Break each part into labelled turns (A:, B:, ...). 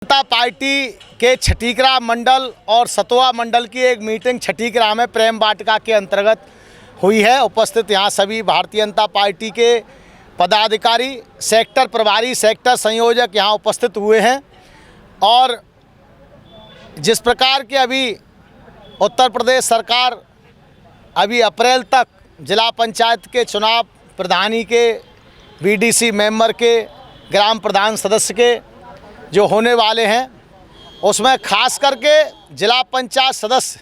A: जनता party के छठीकरा मंडल और सतवा मंडल की एक मीटिंग छठीकरा में प्रेम वाटिका के अंतर्गत हुई है। उपस्थित यहाँ सभी भारतीय जनता पार्टी के पदाधिकारी, सेक्टर प्रभारी, सेक्टर संयोजक यहाँ उपस्थित हुए हैं। और जिस प्रकार के अभी उत्तर प्रदेश सरकार अभी अप्रैल तक जिला पंचायत के चुनाव, प्रधानी के, बीडीसी मेंबर के, ग्राम प्रधान सदस्य के जो होने वाले हैं, उसमें खास करके जिला पंचायत सदस्य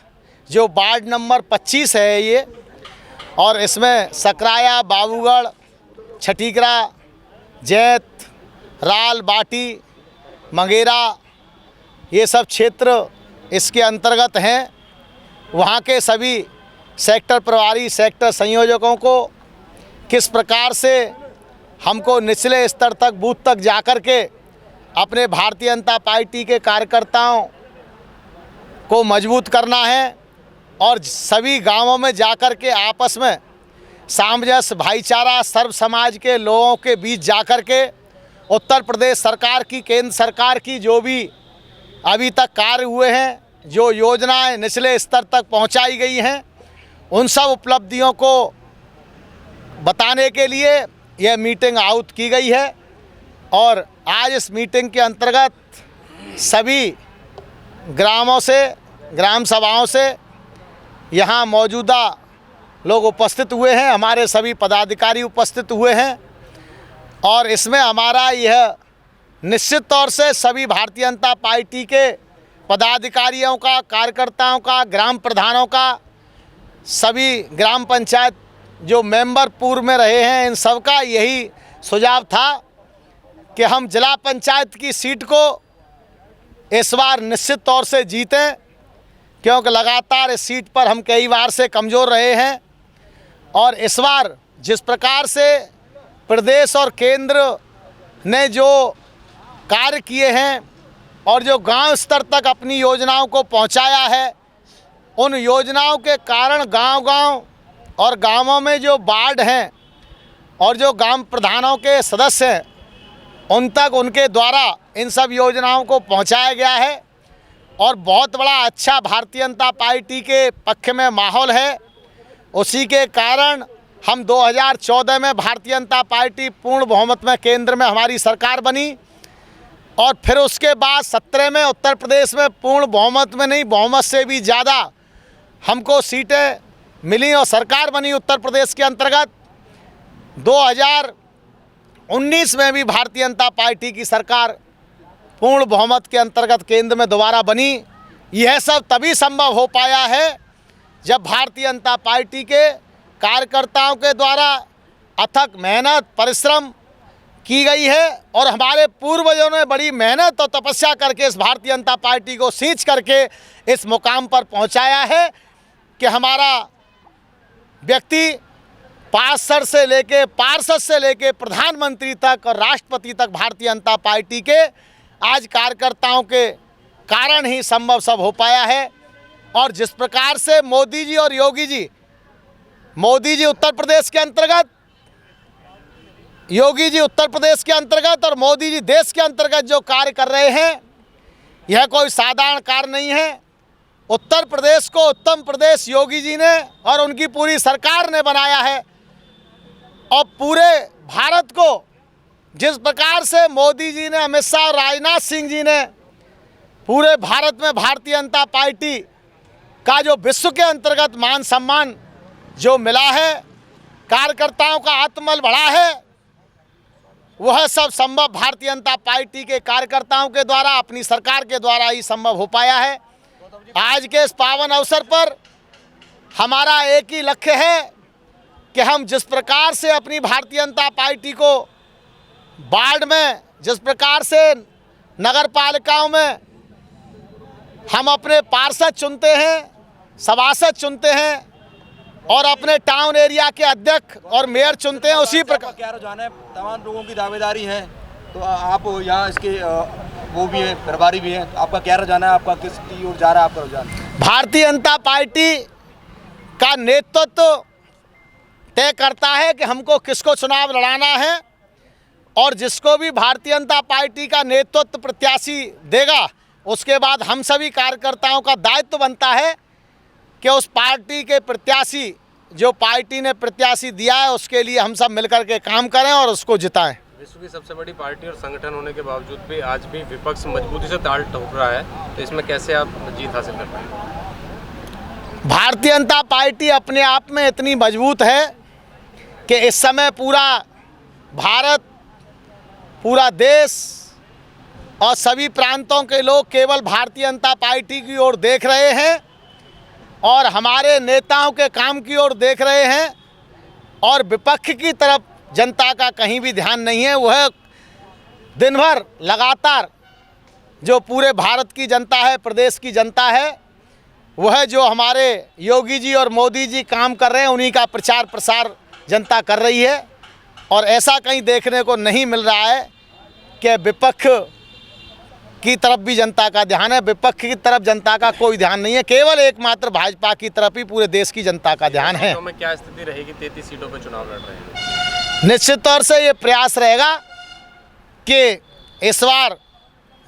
A: जो वार्ड नंबर 25 है ये, और इसमें सकराया, बाबूगढ़, छठीकरा, जैत, राल, बाटी, मंगेरा, ये सब क्षेत्र इसके अंतर्गत हैं। वहाँ के सभी सेक्टर प्रभारी, सेक्टर संयोजकों को किस प्रकार से हमको निचले स्तर तक, बूथ तक जाकर के अपने भारतीय जनता पार्टी के कार्यकर्ताओं को मजबूत करना है और सभी गांवों में जाकर के आपस में सामंजस्य, भाईचारा, सर्व समाज के लोगों के बीच जाकर के उत्तर प्रदेश सरकार की, केंद्र सरकार की जो भी अभी तक कार्य हुए हैं, जो योजनाएं निचले स्तर तक पहुंचाई गई हैं, उन सब उपलब्धियों को बताने के लिए यह मीटिंग आहुत की गई है। और आज इस मीटिंग के अंतर्गत सभी ग्रामों से, ग्राम सभाओं से यहाँ मौजूदा लोग उपस्थित हुए हैं, हमारे सभी पदाधिकारी उपस्थित हुए हैं। और इसमें हमारा यह निश्चित तौर से सभी भारतीय जनता पार्टी के पदाधिकारियों का, कार्यकर्ताओं का, ग्राम प्रधानों का, सभी ग्राम पंचायत जो मेंबर पूर्व में रहे हैं, इन सब का यही सुझाव था कि हम जिला पंचायत की सीट को इस बार निश्चित तौर से जीतें, क्योंकि लगातार इस सीट पर हम कई बार से कमज़ोर रहे हैं। और इस बार जिस प्रकार से प्रदेश और केंद्र ने जो कार्य किए हैं और जो गांव स्तर तक अपनी योजनाओं को पहुंचाया है, उन योजनाओं के कारण गांव-गांव और गांवों में जो वार्ड हैं और जो ग्राम प्रधानों के सदस्य हैं, उन तक उनके द्वारा इन सब योजनाओं को पहुंचाया गया है। और बहुत बड़ा अच्छा भारतीय जनता पार्टी के पक्ष में माहौल है। उसी के कारण हम 2014 में भारतीय जनता पार्टी पूर्ण बहुमत में केंद्र में हमारी सरकार बनी, और फिर उसके बाद 17 में उत्तर प्रदेश में पूर्ण बहुमत में नहीं, बहुमत से भी ज़्यादा हमको सीटें मिली और सरकार बनी उत्तर प्रदेश के अंतर्गत। 2019 में भी भारतीय जनता पार्टी की सरकार पूर्ण बहुमत के अंतर्गत केंद्र में दोबारा बनी। यह सब तभी संभव हो पाया है जब भारतीय जनता पार्टी के कार्यकर्ताओं के द्वारा अथक मेहनत, परिश्रम की गई है, और हमारे पूर्वजों ने बड़ी मेहनत और तपस्या करके इस भारतीय जनता पार्टी को सींच करके इस मुकाम पर पहुंचाया है कि हमारा व्यक्ति पार्षद से लेके प्रधानमंत्री तक और राष्ट्रपति तक भारतीय जनता पार्टी के आज कार्यकर्ताओं के कारण ही संभव सब हो पाया है। और जिस प्रकार से मोदी जी और योगी जी, मोदी जी उत्तर प्रदेश के अंतर्गत, योगी जी उत्तर प्रदेश के अंतर्गत और मोदी जी देश के अंतर्गत जो कार्य कर रहे हैं, यह कोई साधारण कार्य नहीं है। उत्तर प्रदेश को उत्तम प्रदेश योगी जी ने और उनकी पूरी सरकार ने बनाया है, और पूरे भारत को जिस प्रकार से मोदी जी ने, अमित शाह और राजनाथ सिंह जी ने पूरे भारत में भारतीय जनता पार्टी का जो विश्व के अंतर्गत मान सम्मान जो मिला है, कार्यकर्ताओं का आत्मबल बढ़ा है, वह सब संभव भारतीय जनता पार्टी के कार्यकर्ताओं के द्वारा, अपनी सरकार के द्वारा ही संभव हो पाया है। आज के इस पावन अवसर पर हमारा एक ही लक्ष्य है कि हम जिस प्रकार से अपनी भारतीय जनता पार्टी को वार्ड में, जिस प्रकार से नगर पालिकाओं में हम अपने पार्षद चुनते हैं, सभासद चुनते हैं और अपने टाउन एरिया के अध्यक्ष और मेयर चुनते हैं, उसी प्रकार
B: क्या रुझान है? तमाम लोगों की दावेदारी है, तो आप यहाँ इसके वो भी हैं, प्रभारी भी हैं, तो आपका क्या रुझान है? आपका किसकी ओर जा रहा है आपका रुझान?
A: भारतीय जनता पार्टी का नेतृत्व तय करता है कि हमको किसको चुनाव लड़ाना है, और जिसको भी भारतीय जनता पार्टी का नेतृत्व प्रत्याशी देगा, उसके बाद हम सभी कार्यकर्ताओं का दायित्व बनता है कि उस पार्टी के प्रत्याशी, जो पार्टी ने प्रत्याशी दिया है, उसके लिए हम सब मिलकर के काम करें और उसको जिताएं।
C: विश्व की सबसे बड़ी पार्टी और संगठन होने के बावजूद भी आज भी विपक्ष मजबूती से ताल ठोक रहा है, तो इसमें कैसे आप जीत हासिल कर पाएंगे?
A: भारतीय जनता पार्टी अपने आप में इतनी मजबूत है कि इस समय पूरा भारत, पूरा देश और सभी प्रांतों के लोग केवल भारतीय जनता पार्टी की ओर देख रहे हैं और हमारे नेताओं के काम की ओर देख रहे हैं, और विपक्ष की तरफ जनता का कहीं भी ध्यान नहीं है। वह दिन भर लगातार जो पूरे भारत की जनता है, प्रदेश की जनता है, वह जो हमारे योगी जी और मोदी जी काम कर रहे हैं, उन्हीं का प्रचार प्रसार जनता कर रही है। और ऐसा कहीं देखने को नहीं मिल रहा है कि विपक्ष की तरफ भी जनता का ध्यान है। विपक्ष की तरफ जनता का कोई ध्यान नहीं है, केवल एकमात्र भाजपा की तरफ ही पूरे देश की जनता का ध्यान है।
C: तो में क्या स्थिति रहेगी? 33 सीटों पर चुनाव लड़ रहे हैं।
A: निश्चित तौर से ये प्रयास रहेगा कि इस बार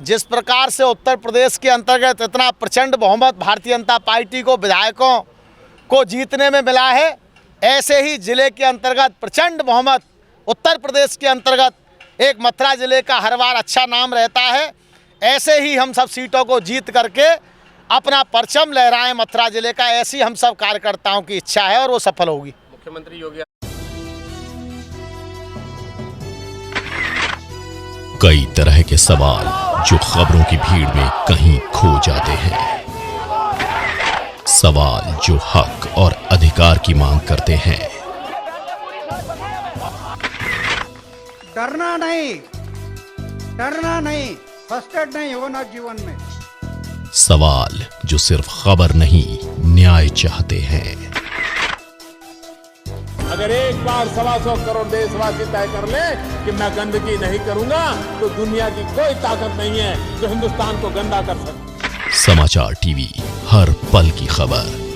A: जिस प्रकार से उत्तर प्रदेश के अंतर्गत इतना प्रचंड बहुमत भारतीय जनता पार्टी को, विधायकों को जीतने में मिला है, ऐसे ही जिले के अंतर्गत प्रचंड बहुमत उत्तर प्रदेश के अंतर्गत एक मथुरा जिले का हर बार अच्छा नाम रहता है। ऐसे ही हम सब सीटों को जीत करके अपना परचम लहराएं मथुरा जिले का, ऐसी हम सब कार्यकर्ताओं की इच्छा है और वो सफल होगी।
C: मुख्यमंत्री योगी
D: कई तरह के सवाल जो खबरों की भीड़ में कहीं खो जाते हैं, सवाल जो हक और अधिकार की मांग करते हैं।
E: डरना नहीं, फर्स्टेड नहीं होना जीवन में।
D: सवाल जो सिर्फ खबर नहीं, न्याय चाहते हैं।
F: अगर एक बार 125 करोड़ देशवासी तय कर ले कि मैं गंदगी नहीं करूंगा, तो दुनिया की कोई ताकत नहीं है जो हिंदुस्तान को गंदा कर सके।
D: समाचार टीवी, हर पल की खबर।